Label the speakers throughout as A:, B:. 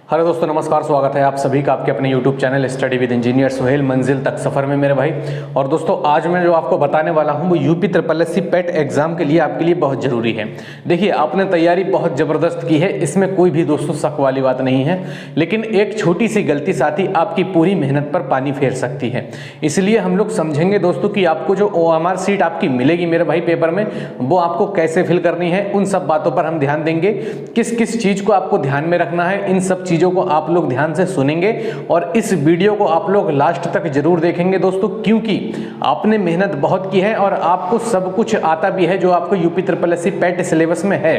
A: Hello दोस्तों, नमस्कार। स्वागत है आप सभी का आपके अपने YouTube channel study with engineer Suhail मंजिल तक सफ़र में मेरे भाई। और दोस्तों, आज मैं जो आपको बताने वाला हूं वो यूपी SSSC पेट एग्जाम के लिए आपके लिए बहुत ज़रूरी है। देखिए, आपने तैयारी बहुत ज़बरदस्त की है, इसमें कोई भी दोस्तों शक वाली बात नहीं है, लेकिन एक छोटी सी गलती साथ ही आपकी पूरी मेहनत पर पानी फेर सकती है। इसलिए हम लोग समझेंगे दोस्तों कि आपको जो OMR सीट आपकी मिलेगी मेरे भाई पेपर में, वो आपको कैसे फिल करनी है, उन सब बातों पर हम ध्यान देंगे। किस किस चीज़ को आपको ध्यान में रखना है, इन सब चीज़ों को आप लोग ध्यान से सुनेंगे और इस वीडियो को आप लोग लास्ट तक जरूर देखेंगे दोस्तों, क्योंकि आपने मेहनत बहुत की है और आपको सब कुछ आता भी है जो आपको यूपी SSSC पेट सिलेबस में है।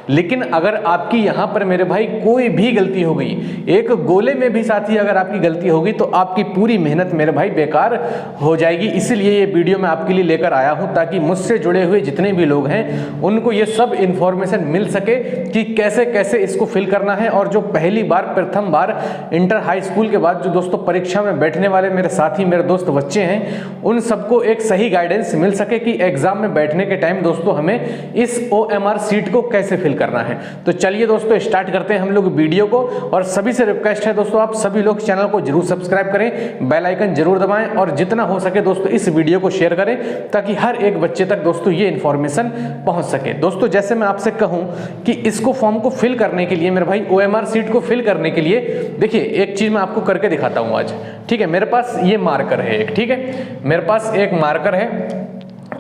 A: लेकिन अगर आपकी यहां पर मेरे भाई कोई भी गलती हो गई, एक गोले में भी साथी अगर आपकी गलती होगी, तो आपकी पूरी मेहनत मेरे भाई बेकार हो जाएगी। इसलिए ये वीडियो मैं आपके लिए लेकर आया हूं, ताकि मुझसे जुड़े हुए जितने भी लोग हैं उनको ये सब इंफॉर्मेशन मिल सके कि कैसे कैसे इसको फिल करना है। और जो पहली बार प्रथम बार इंटर हाई स्कूल के बाद जो दोस्तों परीक्षा में बैठने वाले मेरे साथी मेरे दोस्त बच्चे हैं, उन सबको एक सही गाइडेंस मिल सके कि एग्जाम में बैठने के टाइम दोस्तों हमें इस OMR सीट को कैसे फिल करना है। तो चलिए दोस्तों, स्टार्ट करते हैं हम लोग वीडियो को। और सभी से रिक्वेस्ट है दोस्तों, आप सभी लोग चैनल को जरूर सब्सक्राइब करें, बेल आइकन जरूर दबाएं और जितना हो सके दोस्तों इस वीडियो को शेयर करें, ताकि हर एक बच्चे तक दोस्तों ये इंफॉर्मेशन पहुंच सके। दोस्तों, जैसे मैं आपसे कहूं कि इसको फॉर्म को फिल करने के लिए मेरे भाई, OMR सीट को फिल करने के लिए देखिए एक चीज मैं आपको करके दिखाता हूं आज। ठीक है, मेरे पास ये मार्कर है एक, ठीक है, मेरे पास एक मार्कर है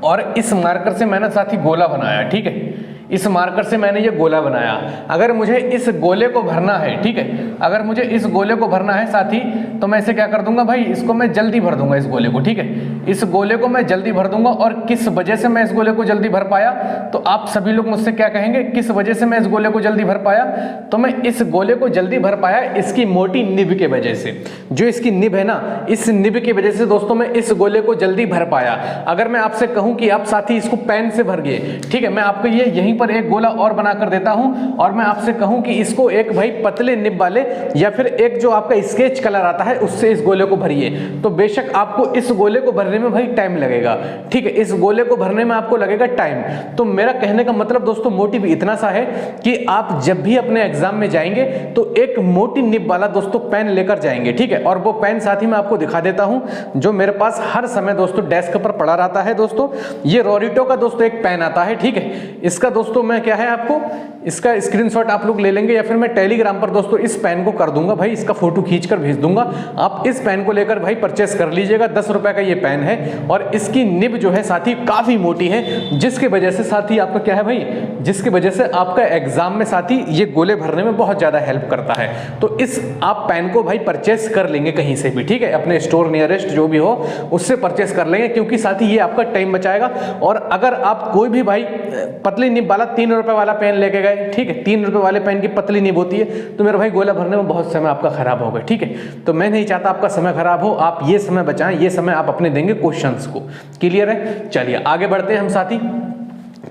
A: और इस मार्कर से मैंने साथी गोला बनाया। ठीक है, इस मार्कर से मैंने ये गोला बनाया। अगर मुझे इस गोले को भरना है, ठीक है, अगर मुझे इस गोले को भरना है साथी, तो मैं इसे क्या कर दूंगा भाई, इसको मैं जल्दी भर दूंगा इस गोले को। ठीक है, इस गोले को मैं जल्दी भर दूंगा। और किस वजह से मैं इस गोले को जल्दी भर पाया, तो आप सभी लोग मुझसे क्या कहेंगे, किस वजह से मैं इस गोले को जल्दी भर पाया? तो मैं इस गोले को जल्दी भर पाया इसकी मोटी निब के वजह से। जो इसकी निब है ना, इस निब की वजह से दोस्तों मैं इस गोले को जल्दी भर पाया। अगर मैं आपसे कहूं कि आप साथी इसको पेन से भर गए, ठीक है, मैं आपको ये यहीं पर एक गोला और बना कर देता हूं और मैं आपसे कहूं कि इसको एक भाई पतले निब वाले या फिर एक जो आपका स्केच कलर आता है उससे इस गोले को भरिए, तो बेशक आपको इस गोले को भरने में भाई टाइम लगेगा। ठीक है, इस गोले को भरने में आपको लगेगा टाइम। तो मेरा कहने का मतलब दोस्तों मोटिव इतना सा है कि आप जब भी अपने एग्जाम में जाएंगे तो एक मोटी निब वाला दोस्तों पेन लेकर जाएंगे। ठीक है, और वो पेन साथ ही मैं आपको दिखा देता हूं जो मेरे पास हर समय दोस्तों डेस्क पर पड़ा रहता है। दोस्तों, ये रोरिटो का दोस्तों एक पेन आता है। ठीक है, इसका दोस्तों मैं क्या है, आपको इसका स्क्रीनशॉट आप लोग ले लेंगे या फिर मैं टेलीग्राम पर दोस्तों इस पेन को कर दूंगा भाई, इसका फोटो खींचकर भेज दूंगा। आप इस पेन को लेकर भाई परचेस कर लीजिएगा। 10 रुपए का ये पेन है और इसकी निब जो है साथी काफी मोटी है, जिसकी वजह से साथी आपका क्या है भाई, जिसकी वजह से आपका एग्जाम में साथी ये गोले भरने में बहुत ज्यादा हेल्प करता है। तो इस आप पेन को भाई परचेस कर लेंगे कहीं से भी, ठीक है, अपने स्टोर नियरेस्ट जो भी हो उससे परचेस कर लेंगे, क्योंकि साथी ये आपका टाइम बचाएगा। और अगर आप कोई भी भाई पतली निब वाला 3 रुपए वाला पेन लेके गए, ठीक है, 3 रुपए वाले पेन की पतली निब होती है, तो मेरे भाई गोला भरने में बहुत समय आपका खराब होगा। ठीक है, तो मैं नहीं चाहता आपका समय खराब हो, आप ये समय बचाएं, ये समय आप अपने देंगे क्वेश्चंस को। क्लियर है? चलिए आगे बढ़ते हैं हम साथी।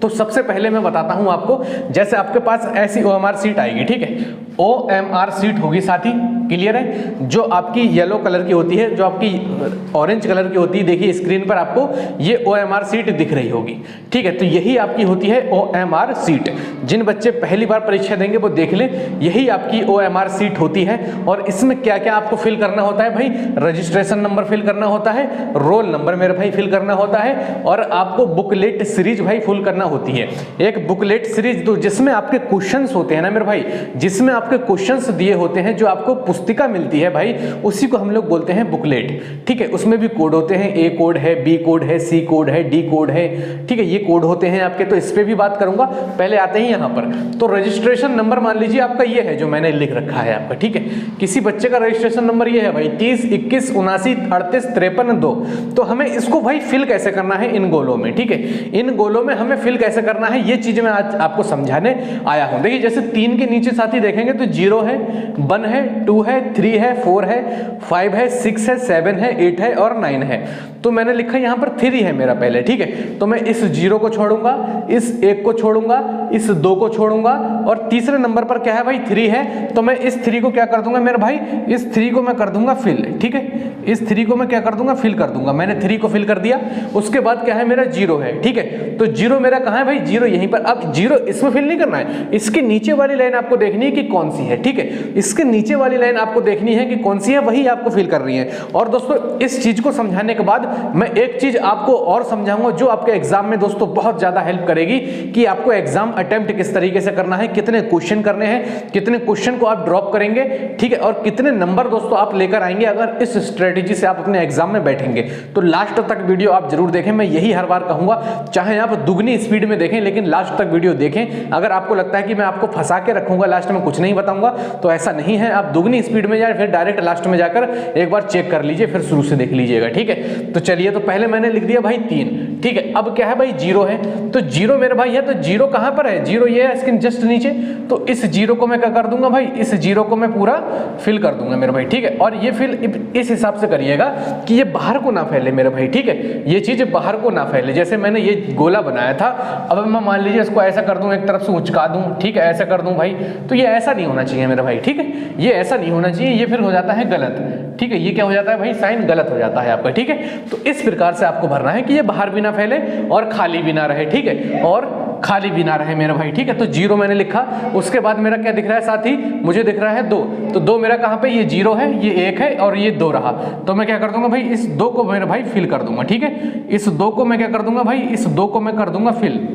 A: तो सबसे पहले मैं बताता हूं आपको, जैसे आपके पास ऐसी OMR सीट आएगी, ठीक है, OMR सीट होगी साथी। क्लियर है? जो आपकी येलो कलर की होती है, जो आपकी ऑरेंज कलर की होती है, देखिए स्क्रीन पर आपको ये OMR सीट दिख रही होगी। ठीक है, तो यही आपकी होती है OMR सीट। जिन बच्चे पहली बार परीक्षा देंगे वो देख लें, यही आपकी OMR सीट होती है। और इसमें क्या क्या आपको फिल करना होता है भाई, रजिस्ट्रेशन नंबर फिल करना होता है, रोल नंबर मेरे भाई फिल करना होता है, और आपको बुकलेट सीरीज भाई फुल करना होती है। एक बुकलेट सीरीज तो जिसमें आपके क्वेश्चंस होते हैं ना मेरे भाई, जिसमें आपके क्वेश्चंस दिए होते हैं, जो आपको पुस्तिका मिलती है भाई, उसी को हम लोग बोलते हैं बुकलेट। ठीक है, उसमें भी कोड होते हैं, A कोड है, B कोड है, C कोड है, D कोड है। ठीक है, ये कोड होते हैं आपके, तो इस पे भी बात करूंगा। पहले आते हैं यहाँ पर, तो रजिस्ट्रेशन नंबर मान लीजिए आपका ये है जो मैंने लिख रखा है आपका। ठीक है, किसी बच्चे का रजिस्ट्रेशन नंबर ये है भाई 30 21 79 38 53 2। तो हमें इसको भाई फिल कैसे करना है इन गोलों में। ठीक है, इन गोलों में हमें फिल कैसे करना है, ये चीज मैं आज आपको समझाने आया हूं। देखिए, जैसे 3 के नीचे साथी देखेंगे तो 0 है, 1 है, 2 है, 3 है, 4 है, 5 है, 6 है, 7 है, 8 है और 9 है। तो मैंने लिखा यहाँ पर 3 है मेरा पहले। ठीक है, तो मैं इस 0 को छोड़ूंगा, इस 1 को छोड़ूंगा, इस 2 को छोड़ूंगा और तीसरे नंबर पर क्या है भाई 3 है, तो मैं इस 3 को क्या कर दूंगा मेरे भाई, इस 3 को मैं कर दूंगा फिल, ठीक है, इस 3 को मैं क्या कर दूंगा, फिल कर दूंगा। मैंने 3 को फिल कर दिया। उसके बाद क्या है मेरा 0 है, ठीक है, तो 0 मेरा कहाँ है भाई, 0 यहीं पर। अब 0 इसमें फिल नहीं करना है, इसके नीचे वाली लाइन आपको देखनी है कि कौन सी है, ठीक है, इसके नीचे वाली लाइन आपको देखनी है कि कौन सी है, वही आपको फिल कर रही है। और दोस्तों इस चीज को समझाने के बाद मैं एक चीज आपको और समझाऊंगा जो आपके एग्जाम में दोस्तों बहुत ज्यादा हेल्प करेगी कि आपको एग्जाम अटेम्प्ट किस तरीके से करना है, कितने क्वेश्चन करने हैं, कितने क्वेश्चन को आप ड्रॉप करेंगे, ठीक है, और कितने नंबर दोस्तों आप लेकर आएंगे अगर इस स्ट्रेटेजी से आप अपने एग्जाम में बैठेंगे। तो लास्ट तक वीडियो आप जरूर देखें, मैं यही हर बार कहूंगा, चाहे आप दुगनी स्पीड में देखें लेकिन लास्ट तक वीडियो देखें। अगर आपको लगता है कि मैं आपको फंसा के रखूंगा, लास्ट में कुछ नहीं बताऊंगा, तो ऐसा नहीं है। आप दुगनी स्पीड में जाए, फिर डायरेक्ट लास्ट में जाकर एक बार चेक कर लीजिए, फिर शुरू से देख लीजिएगा, ठीक है। तो चलिए, तो पहले मैंने लिख दिया भाई 3, ठीक है। अब क्या है भाई 0 है, तो 0 मेरे भाई है, तो 0 कहां पर है, 0 ये है इसके जस्ट नीचे। तो इस 0 को मैं क्या कर दूंगा भाई, इस 0 को मैं पूरा फिल कर दूंगा मेरे भाई, ठीक है। और ये फिल इस हिसाब से करिएगा कि ये बाहर को ना फैले मेरे भाई, ठीक है, ये चीज बाहर को ना फैले। जैसे मैंने ये गोला बनाया था, अब मैं मान लीजिए इसको ऐसा कर दूं, एक तरफ से उचका दूं, ठीक है, ऐसा कर दूं भाई, तो ये ऐसा नहीं होना चाहिए मेरे भाई, ठीक है, ये ऐसा नहीं होना चाहिए, ये फिर हो जाता है गलत, ठीक है, ये क्या हो जाता है भाई, साइन गलत हो जाता है आपका, ठीक है। तो इस प्रकार से आपको भरना है कि ये बाहर भी ना फैले और खाली भी ना रहे, ठीक है, और खाली भी ना रहे मेरे भाई, ठीक है। तो 0 मैंने लिखा। उसके बाद मेरा क्या दिख रहा है साथी, मुझे दिख रहा है 2, तो 2 मेरा कहां पे, ये 0 है, ये 1 है और ये 2 रहा। तो मैं क्या कर दूंगा भाई, इस 2 को मेरे भाई फिल कर दूंगा, ठीक है, इस 2 को मैं क्या कर दूंगा भाई, इस 2 को मैं कर दूंगा फिल।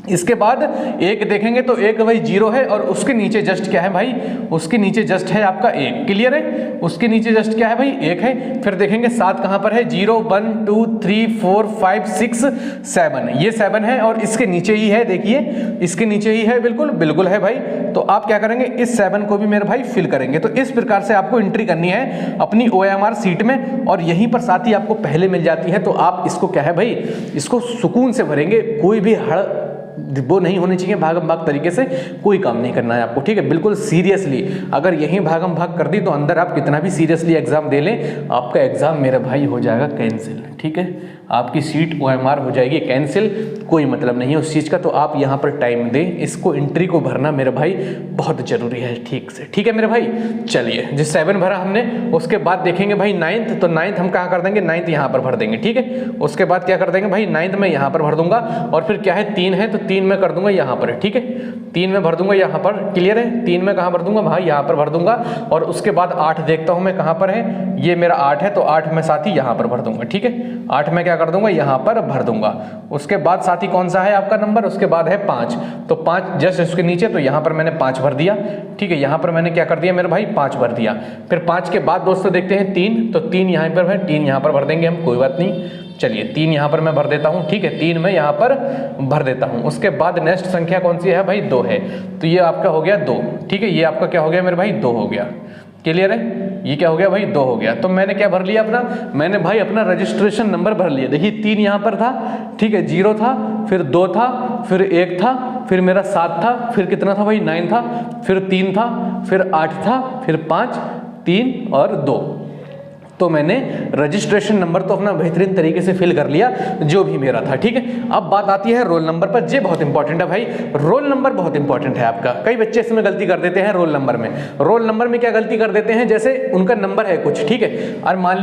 A: इसके बाद 1 देखेंगे तो 1 भाई 0 है और उसके नीचे जस्ट क्या है भाई, उसके नीचे जस्ट है आपका 1, क्लियर है, उसके नीचे जस्ट क्या है भाई 1 है। फिर देखेंगे 7 कहां पर है, 0 1 2 3 4 5 6 7, ये 7 है और इसके नीचे ही है, देखिए इसके नीचे ही है, बिल्कुल बिल्कुल है भाई। तो आप क्या करेंगे, इस 7 को भी मेरे भाई फिल करेंगे। तो इस प्रकार से आपको एंट्री करनी है अपनी OMR सीट में, और यहीं पर साथ ही आपको पहले मिल जाती है। तो आप इसको क्या है भाई, इसको सुकून से भरेंगे, कोई भी हड़ वो नहीं होनी चाहिए, भागम भाग तरीके से कोई काम नहीं करना है आपको, ठीक है, बिल्कुल सीरियसली। अगर यही भागम भाग कर दी तो अंदर आप कितना भी सीरियसली एग्जाम दे लें, आपका एग्जाम मेरे भाई हो जाएगा कैंसिल, ठीक है, आपकी सीट OMR हो जाएगी कैंसिल, कोई मतलब नहीं है उस चीज़ का। तो आप यहाँ पर टाइम दें, इसको एंट्री को भरना मेरे भाई बहुत जरूरी है, ठीक से, ठीक है मेरे भाई। चलिए, जिस 7 भरा हमने, उसके बाद देखेंगे भाई 9th, तो 9th हम कहाँ कर देंगे, 9th यहाँ पर भर देंगे, ठीक है। उसके बाद क्या कर देंगे भाई, 9th में यहाँ पर भर दूंगा, और फिर क्या है 3 है, तो 3 में कर दूंगा यहाँ पर, ठीक है, 3 में भर दूंगा यहाँ पर, क्लियर है। 3 में कहाँ भर दूंगा भाई, यहाँ पर भर दूंगा। और उसके बाद 8 देखता हूँ मैं कहाँ पर है, ये मेरा 8 है, तो 8 में साथ ही यहाँ पर भर दूंगा, ठीक है, 8 में क्या कर दूंगा, यहाँ पर भर दूंगा। उसके बाद साथी कौन सा है आपका नंबर, उसके बाद है 5, तो 5 जस्ट उसके नीचे, तो यहाँ पर मैंने 5 भर दिया, ठीक है, यहाँ पर मैंने क्या कर दिया मेरे भाई, 5 भर दिया। फिर 5 के बाद दोस्तों देखते हैं 3, तो 3 यहाँ पर है, 3 यहाँ पर भर देंगे हम, कोई बात नहीं। चलिए 3 यहाँ पर मैं भर देता हूँ, ठीक है, 3 में यहाँ पर भर देता हूँ। उसके बाद नेक्स्ट संख्या कौन सी है भाई, 2 है, तो ये आपका हो गया 2, ठीक है, ये आपका क्या हो गया मेरे भाई, 2 हो गया, क्लियर है, ये क्या हो गया भाई, 2 हो गया। तो मैंने क्या भर लिया अपना, मैंने भाई अपना रजिस्ट्रेशन नंबर भर लिया। देखिए 3 यहाँ पर था, ठीक है, 0 था, फिर 2 था, फिर 1 था, फिर मेरा 7 था, फिर कितना था भाई 9 था, फिर 3 था, फिर 8 था, फिर 5 3 और 2। तो मैंने रजिस्ट्रेशन नंबर तो अपना बेहतरीन तरीके से फिल कर लिया जो भी मेरा था, ठीक है। अब बात आती है रोल नंबर पर। ये बहुत इंपॉर्टेंट है भाई, रोल नंबर बहुत इंपॉर्टेंट है आपका। कई बच्चे इसमें गलती कर देते हैं रोल नंबर में। रोल नंबर में क्या गलती कर देते हैं, जैसे उनका नंबर है कुछ, ठीक है, और मान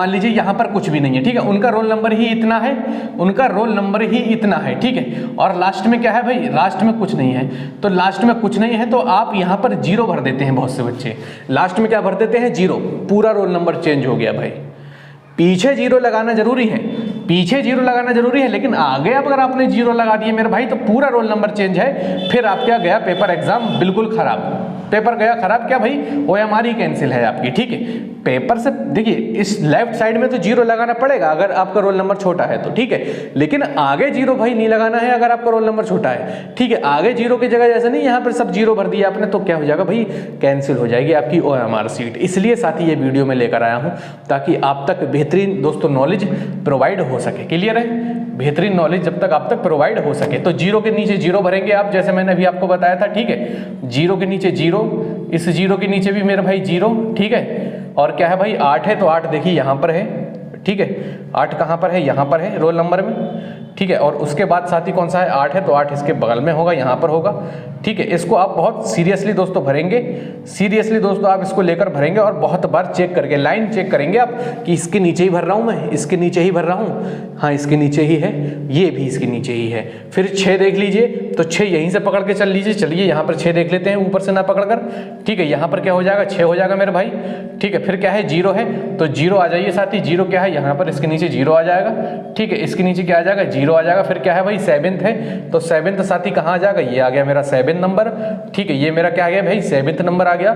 A: लीजिए यहाँ पर कुछ भी नहीं है, ठीक है, उनका रोल नंबर ही इतना है, उनका रोल नंबर ही इतना है, ठीक है, और लास्ट में क्या है भाई, लास्ट में कुछ नहीं है। तो लास्ट में कुछ नहीं है तो आप यहाँ पर 0 भर देते हैं। बहुत से बच्चे लास्ट में क्या भर देते हैं, 0, पूरा रोल नंबर चेंज हो गया भाई। पीछे 0 लगाना जरूरी है, पीछे 0 लगाना जरूरी है, लेकिन आगे अगर आपने 0 लगा दिए मेरे भाई तो पूरा रोल नंबर चेंज है। फिर आप क्या गया पेपर एग्जाम बिल्कुल खराब, पेपर गया खराब, क्या भाई OMR ही कैंसिल है आपकी, ठीक है। पेपर से देखिए इस लेफ्ट साइड में तो 0 लगाना पड़ेगा अगर आपका रोल नंबर छोटा है तो, ठीक है, लेकिन आगे 0 भाई नहीं लगाना है अगर आपका रोल नंबर छोटा है, ठीक है। आगे 0 की जगह जैसे नहीं यहाँ पर सब 0 भर दिया आपने तो क्या हो जाएगा भाई, कैंसिल हो जाएगी आपकी OMR सीट। इसलिए साथी ये वीडियो में लेकर आया हूँ ताकि आप तक बेहतरीन दोस्तों नॉलेज प्रोवाइड हो सके, क्लियर है, बेहतरीन नॉलेज जब तक आप तक प्रोवाइड हो सके। तो 0 के नीचे 0 भरेंगे आप, जैसे मैंने अभी आपको बताया था, ठीक है, 0 के नीचे 0, इस 0 के नीचे भी मेरे भाई 0, ठीक है, और क्या है भाई 8 है तो 8 देखिए यहाँ पर है, ठीक है, 8 कहाँ पर है, यहाँ पर है रोल नंबर में, ठीक है। और उसके बाद साथी कौन सा है, 8 है, तो 8 इसके बगल में होगा, यहाँ पर होगा, ठीक है। इसको आप बहुत सीरियसली दोस्तों भरेंगे, सीरियसली दोस्तों आप इसको लेकर भरेंगे और बहुत बार चेक करके लाइन चेक करेंगे आप कि इसके नीचे ही भर रहा हूँ मैं, इसके नीचे ही भर रहा हूँ, हाँ इसके नीचे ही है, ये भी इसके नीचे ही है। फिर 6 देख लीजिए, तो 6 यहीं से पकड़ के चल लीजिए, चलिए यहाँ पर 6 देख लेते हैं ऊपर से ना पकड़ कर, ठीक है। यहाँ पर क्या हो जाएगा, 6 हो जाएगा मेरे भाई, ठीक है। फिर क्या है, 0 है, तो 0 आ जाइए साथी, 0 क्या है यहाँ पर, इसके नीचे 0 आ जाएगा, ठीक है। इसके नीचे क्या आ जाएगा, 0 आ जाएगा। फिर क्या है भाई, 7th है, तो 7th साथी कहाँ आ जाएगा, ये आ गया मेरा 7 नंबर, ठीक है। ये मेरा क्या आ गया भाई, 7th नंबर आ गया,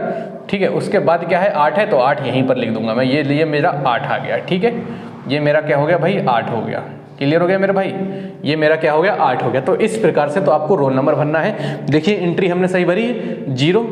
A: ठीक है। उसके बाद क्या है, 8 है, तो 8 यहीं पर लिख दूंगा मैं, ये लिए मेरा 8 आ गया, ठीक है। ये मेरा क्या हो गया भाई, 8 हो गया, क्लियर हो गया मेरे भाई, ये मेरा क्या हो गया, 8 हो गया। तो इस प्रकार से तो आपको रोल नंबर भरना है। देखिए एंट्री हमने सही भरी, 0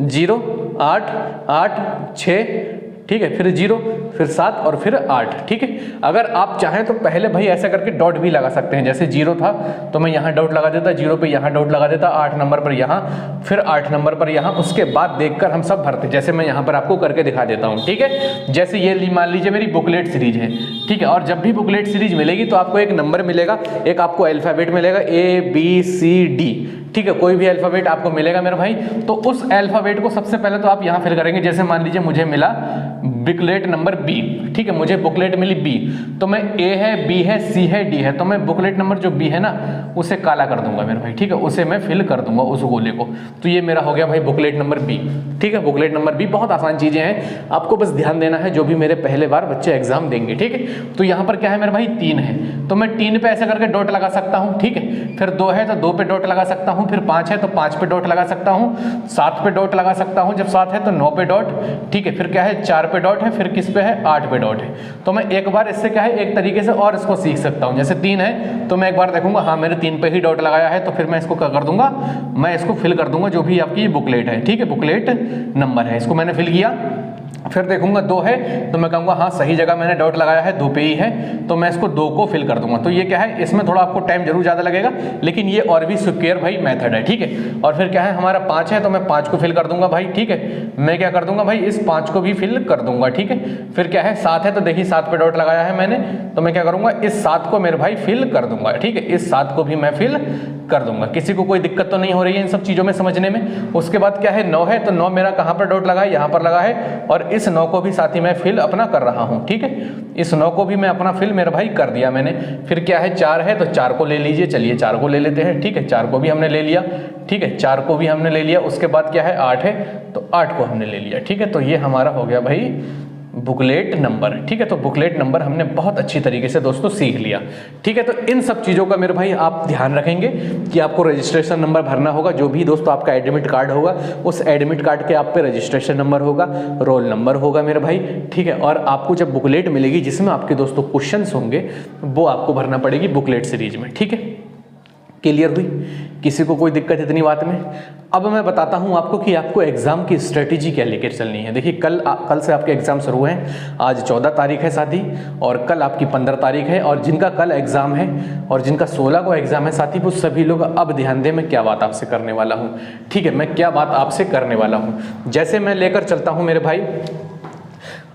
A: 0 8 8 6, ठीक है, फिर 0, फिर 7 और फिर 8, ठीक है। अगर आप चाहें तो पहले भाई ऐसा करके डॉट भी लगा सकते हैं, जैसे 0 था तो मैं यहाँ डॉट लगा देता, 0 पे यहाँ डॉट लगा देता, 8 नंबर पर यहाँ, फिर 8 नंबर पर यहाँ, उसके बाद देखकर हम सब भरते, जैसे मैं यहाँ पर आपको करके दिखा देता हूँ, ठीक है। जैसे ये मान लीजिए मेरी बुकलेट सीरीज है, ठीक है। और जब भी बुकलेट सीरीज मिलेगी तो आपको एक नंबर मिलेगा, एक आपको अल्फाबेट मिलेगा ABCD, ठीक है। कोई भी अल्फाबेट आपको मिलेगा मेरे भाई, तो उस अल्फाबेट को सबसे पहले तो आप यहाँ फिल करेंगे। जैसे मान लीजिए मुझे मिला बुकलेट नंबर B, ठीक है, मुझे बुकलेट मिली B, तो मैं A है, B है, C है, D है, तो मैं बुकलेट नंबर जो B है ना उसे काला कर दूंगा मेरे भाई, ठीक है, उसे मैं फिल कर दूंगा उस गोले को। तो ये मेरा हो गया भाई बुकलेट नंबर B, ठीक है। बुकलेट नंबर B बहुत आसान चीजें हैं, आपको बस ध्यान देना है जो भी मेरे पहले बार बच्चे एग्जाम देंगे, ठीक है। तो यहाँ पर क्या है मेरे भाई, 3 है, तो मैं 3 पे ऐसे करके डॉट लगा सकता हूँ, ठीक है। फिर 2 है तो 2 पे डॉट लगा सकता हूँ, फिर 5 है तो 5 पे डॉट लगा सकता हूँ, 7 पे डॉट लगा सकता हूँ, जब 7 है तो 9 पे डॉट, ठीक है। फिर क्या है, 4 पे डॉट है, फिर किस पे है, 8 पे डॉट है। तो मैं एक बार इससे क्या है, एक तरीके से और इसको सीख सकता हूँ। जैसे 3 है तो मैं एक बार देखूंगा, हाँ मेरे 3 पे ही डॉट लगाया है, तो फिर मैं इसको क्या कर दूंगा, मैं इसको फिल कर दूंगा जो भी आपकी बुकलेट है, ठीक है, बुकलेट नंबर है, इसको मैंने फिल किया। फिर देखूंगा 2 है तो मैं कहूँगा हाँ सही जगह मैंने डॉट लगाया है, 2 पे ही है, तो मैं इसको 2 को फिल कर दूंगा। तो ये क्या है, इसमें थोड़ा आपको टाइम जरूर ज़्यादा लगेगा, लेकिन ये और भी सिक्योर भाई मेथड है, ठीक है। और फिर क्या है, हमारा 5 है तो मैं 5 को फिल कर दूंगा भाई, ठीक है। मैं क्या कर दूंगा भाई, इस 5 को भी फिल कर दूंगा, ठीक है। फिर क्या है, 7 है तो देखिए 7 पे डॉट लगाया है मैंने, तो मैं क्या करूंगा, इस 7 को मेरे भाई फिल कर दूंगा, ठीक है। इस 7 को भी मैं फिल कर दूंगा। किसी को कोई दिक्कत तो नहीं हो रही है इन सब चीज़ों में समझने में। उसके बाद क्या है, 9 है तो 9 मेरा कहाँ पर डॉट लगा है, यहाँ पर लगा है, और इस 9 को भी साथ ही मैं फिल अपना कर रहा हूँ, ठीक है। इस 9 को भी मैं अपना फिल मेरा भाई कर दिया मैंने। फिर क्या है, 4 है तो 4 को ले लीजिए, चलिए 4 को ले लेते हैं, ठीक है। 4 को भी हमने ले लिया, ठीक है, 4 को भी हमने ले लिया। उसके बाद क्या है, 8 है तो 8 को हमने ले लिया, ठीक है। तो ये हमारा हो गया भाई बुकलेट नंबर, ठीक है। तो बुकलेट नंबर हमने बहुत अच्छी तरीके से दोस्तों सीख लिया, ठीक है। तो इन सब चीज़ों का मेरे भाई आप ध्यान रखेंगे कि आपको रजिस्ट्रेशन नंबर भरना होगा। जो भी दोस्तों आपका एडमिट कार्ड होगा, उस एडमिट कार्ड के आप पे रजिस्ट्रेशन नंबर होगा, रोल नंबर होगा मेरे भाई, ठीक है। और आपको जब बुकलेट मिलेगी जिसमें आपके दोस्तों क्वेश्चंस होंगे, वो आपको भरना पड़ेगी बुकलेट सीरीज में, ठीक है। क्लियर हुई, किसी को कोई दिक्कत इतनी बात में? अब मैं बताता हूं आपको कि आपको एग्जाम की स्ट्रेटेजी क्या लेकर चलनी है। देखिए कल से आपके एग्जाम शुरू हैं, आज 14 तारीख है साथी, और कल आपकी 15 तारीख है। और जिनका कल एग्जाम है और जिनका 16 को एग्जाम है साथी, वो सभी लोग अब ध्यान दें मैं क्या बात आपसे करने वाला हूँ, ठीक है। मैं क्या बात आपसे करने वाला हूँ, जैसे मैं लेकर चलता हूँ मेरे भाई।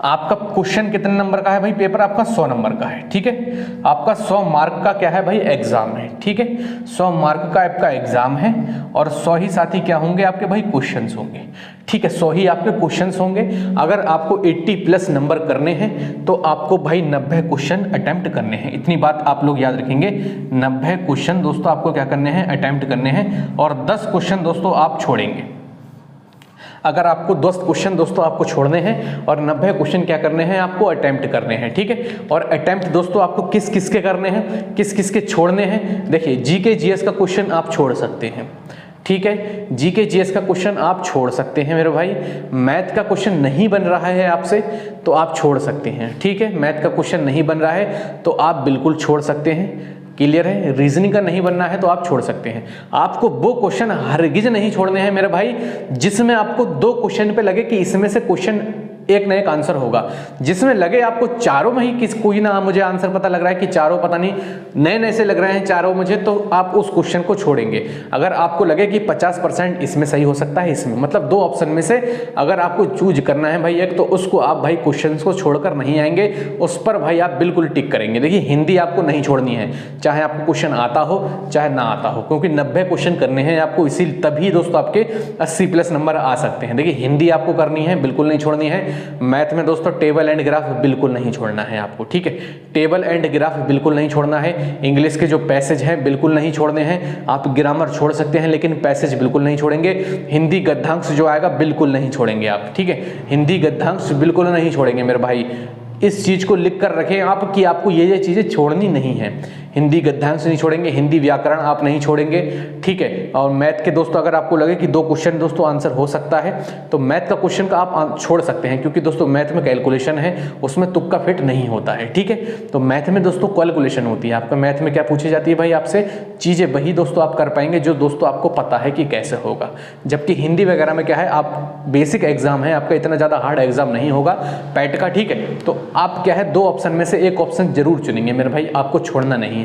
A: आपका क्वेश्चन कितने नंबर का है भाई, पेपर आपका 100 नंबर का है, ठीक है। आपका 100 मार्क का क्या है भाई, एग्जाम है, ठीक है। 100 मार्क का आपका एग्जाम है, और 100 ही साथी क्या होंगे आपके भाई, क्वेश्चंस होंगे, ठीक है। 100 ही आपके क्वेश्चंस होंगे। अगर आपको 80+ नंबर करने हैं तो आपको भाई 90 क्वेश्चन अटेम्प्ट करने हैं। इतनी बात आप लोग याद रखेंगे, 90 क्वेश्चन दोस्तों आपको क्या करने हैं, अटेम्प्ट करने हैं। और 10 क्वेश्चन दोस्तों आप छोड़ेंगे। अगर आपको 10 क्वेश्चन दोस्तों आपको छोड़ने हैं और 90 क्वेश्चन क्या करने हैं, आपको अटेम्प्ट करने हैं, ठीक है। और अटेम्प्ट दोस्तों आपको किस किस के करने हैं, किस किस के छोड़ने हैं। देखिए जीके जीएस का क्वेश्चन आप छोड़ सकते हैं, ठीक है। जीके जीएस का क्वेश्चन आप छोड़ सकते हैं मेरे भाई। मैथ का क्वेश्चन नहीं बन रहा है आपसे तो आप छोड़ सकते हैं, ठीक है। मैथ का क्वेश्चन नहीं बन रहा है तो आप बिल्कुल छोड़ सकते हैं, क्लियर है। रीजनिंग का नहीं बनना है तो आप छोड़ सकते हैं। आपको वो क्वेश्चन हरगिज नहीं छोड़ने हैं मेरे भाई जिसमें आपको 2 क्वेश्चन पे लगे कि इसमें से क्वेश्चन एक ना एक आंसर होगा, जिसमें लगे आपको चारों में ही कोई ना मुझे आंसर पता लग रहा है कि चारों पता नहीं नए नए से लग रहे हैं चारों मुझे, तो आप उस क्वेश्चन को छोड़ेंगे। अगर आपको लगे कि 50% इसमें सही हो सकता है, इसमें मतलब दो ऑप्शन में से अगर आपको चूज करना है भाई एक, तो उसको आप भाई क्वेश्चन को छोड़कर नहीं आएंगे, उस पर भाई आप बिल्कुल टिक करेंगे। देखिए हिंदी आपको नहीं छोड़नी है, चाहे आपको क्वेश्चन आता हो चाहे ना आता हो, क्योंकि 90 क्वेश्चन करने हैं आपको, इसी तभी दोस्तों आपके 80+ नंबर आ सकते हैं। देखिए हिंदी आपको करनी है, बिल्कुल नहीं छोड़नी है। मैथ में दोस्तों टेबल एंड ग्राफ बिल्कुल नहीं छोड़ना है आपको, ठीक है, टेबल एंड ग्राफ बिल्कुल नहीं छोड़ना है। इंग्लिश के जो पैसेज हैं बिल्कुल नहीं छोड़ने हैं, आप ग्रामर छोड़ सकते हैं लेकिन पैसेज बिल्कुल नहीं छोड़ेंगे। हिंदी गद्यांश जो आएगा बिल्कुल नहीं छोड़ेंगे आप, ठीक है, हिंदी गद्यांश बिल्कुल नहीं छोड़ेंगे मेरे भाई। इस चीज को लिख कर रखें आप कि आपको ये चीजें छोड़नी नहीं है। हिंदी गद्यांश नहीं छोड़ेंगे, हिंदी व्याकरण आप नहीं छोड़ेंगे, ठीक है। और मैथ के दोस्तों अगर आपको लगे कि 2 क्वेश्चन दोस्तों आंसर हो सकता है, तो मैथ का क्वेश्चन का आप छोड़ सकते हैं, क्योंकि दोस्तों मैथ में कैलकुलेशन है, उसमें तुक्का फिट नहीं होता है, ठीक है। तो मैथ में दोस्तों कैलकुलेशन होती है। आपका मैथ में क्या पूछी जाती है भाई आपसे, चीजें वही दोस्तों आप कर पाएंगे जो दोस्तों आपको पता है कि कैसे होगा। जबकि हिंदी वगैरह में क्या है, आप बेसिक एग्जाम है आपका, इतना ज्यादा हार्ड एग्जाम नहीं होगा पैट का, ठीक है। तो आप क्या है 2 ऑप्शन में से एक ऑप्शन जरूर चुनेंगे मेरे भाई, आपको छोड़ना नहीं है।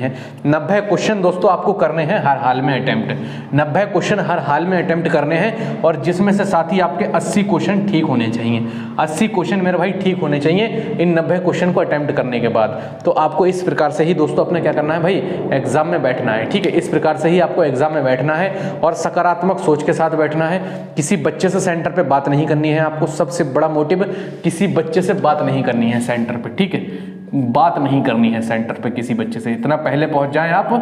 A: 90 क्वेश्चन दोस्तों आपको करने हैं हर हाल में अटेम्प्ट, 90 क्वेश्चन हर हाल में अटेम्प्ट करने हैं, और जिसमें से साथ ही आपके 80 क्वेश्चन ठीक होने चाहिए। 80 क्वेश्चन मेरे भाई ठीक होने चाहिए इन 90 क्वेश्चन को अटेम्प्ट करने के बाद। तो आपको इस प्रकार से ही दोस्तों अपने क्या करना है भाई, एग्जाम में बैठना है, ठीक है। इस प्रकार से ही आपको एग्जाम में बैठना है और सकारात्मक सोच के साथ बैठना है। किसी बच्चे से सेंटर पे बात नहीं करनी है आपको, सबसे बड़ा मोटिव, किसी बच्चे से बात नहीं करनी है सेंटर पे, ठीक है, बात नहीं करनी है सेंटर पे किसी बच्चे से। इतना पहले पहुंच जाएं आप,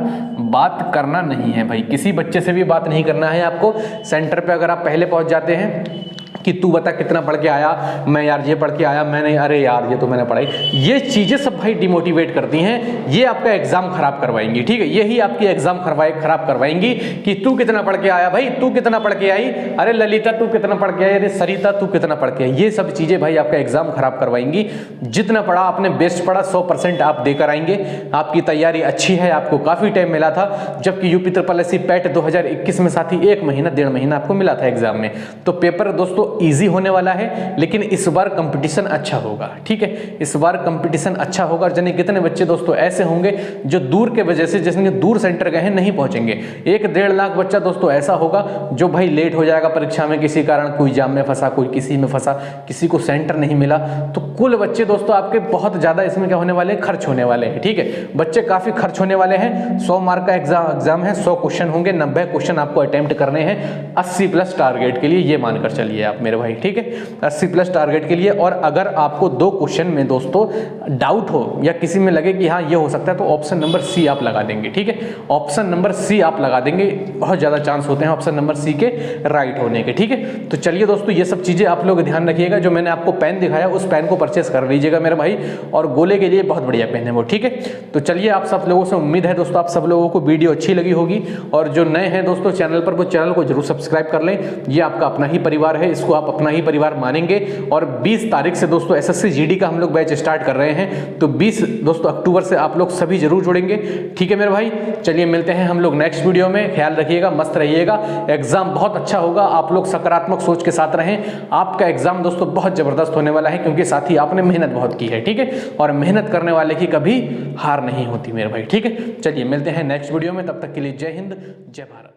A: बात करना नहीं है भाई, किसी बच्चे से भी बात नहीं करना है आपको सेंटर पे। अगर आप पहले पहुंच जाते हैं कि तू बता कितना पढ़ के आया, मैं यार ये पढ़ के आया, मैंने अरे यार ये तो मैंने पढ़ाई, ये चीजें सब भाई डिमोटिवेट करती हैं, ये आपका एग्जाम खराब करवाएंगी, ठीक है। यही आपकी एग्जाम खराब करवाएंगी कि तू कितना पढ़ के आया भाई, तू कितना पढ़ के आई, अरे ललिता तू कितना पढ़ के आई, अरे सरिता तू कितना पढ़ के आई। ये सब चीजें भाई आपका एग्जाम खराब करवाएंगी। जितना पढ़ा आपने बेस्ट पढ़ा, 100% आप देकर आएंगे। आपकी तैयारी अच्छी है, आपको काफी टाइम मिला था, जबकि यूपी SSSC पैट 2021 में साथ ही 1 महीना 1.5 महीना आपको मिला था एग्जाम में। तो पेपर दोस्तों इजी होने वाला है, लेकिन इस बार कंपटीशन अच्छा होगा, ठीक है, इस बार कंपटीशन अच्छा होगा। जाने कितने बच्चे दोस्तों ऐसे होंगे जो दूर के वजह से, जिसने दूर सेंटर गए हैं, नहीं पहुंचेंगे। 1-1.5 लाख बच्चा दोस्तों ऐसा होगा जो भाई लेट हो जाएगा परीक्षा में, किसी कारण कोई जाम में फंसा, कोई किसी में फंसा, किसी को सेंटर नहीं मिला। तो कुल बच्चे दोस्तों आपके बहुत ज्यादा इसमें क्या होने वाले हैं, खर्च होने वाले हैं, ठीक है, बच्चे काफी खर्च होने वाले हैं। 100 मार्क का एग्जाम है, 100 क्वेश्चन होंगे, 90 क्वेश्चन आपको अटेम्प्ट करने हैं 80+ टारगेट के लिए, ये मानकर चलिए आप मेरे भाई, ठीक है, 80+ टारगेट के लिए। और अगर आपको 2 क्वेश्चन में दोस्तों डाउट हो या किसी में लगे कि हाँ ये हो सकता है, तो ऑप्शन नंबर सी आप लगा देंगे, ठीक है, ऑप्शन नंबर सी आप लगा देंगे। बहुत ज्यादा चांस होते हैं ऑप्शन नंबर सी के राइट होने के, ठीक है। तो चलिए दोस्तों ये सब चीजें आप लोग ध्यान रखिएगा। जो मैंने आपको पेन दिखाया उस पेन को परचेस कर लीजिएगा मेरे भाई, और गोले के लिए बहुत बढ़िया पेन है वो, ठीक है। तो चलिए आप सब लोगों से उम्मीद है दोस्तों आप सब लोगों को वीडियो अच्छी लगी होगी, और जो नए हैं दोस्तों चैनल पर, वो चैनल को जरूर सब्सक्राइब कर लें। ये आपका अपना ही परिवार है, इसको आप अपना ही परिवार मानेंगे। और 20 तारीख से दोस्तों SSC GD का हम लोग बैच स्टार्ट कर रहे हैं, तो 20 दोस्तों अक्टूबर से आप लोग सभी जरूर जुड़ेंगे, ठीक है मेरे भाई। चलिए मिलते हैं हम लोग नेक्स्ट वीडियो में, ख्याल रखिएगा, मस्त रहिएगा, एग्जाम बहुत अच्छा होगा, आप लोग सकारात्मक सोच के साथ रहें। आपका एग्जाम दोस्तों बहुत जबरदस्त होने वाला है, क्योंकि साथ ही आपने मेहनत बहुत की है, ठीक है, और मेहनत करने वाले की कभी हार नहीं होती मेरे भाई, ठीक है। चलिए मिलते हैं नेक्स्ट वीडियो में, तब तक के लिए जय हिंद जय भारत।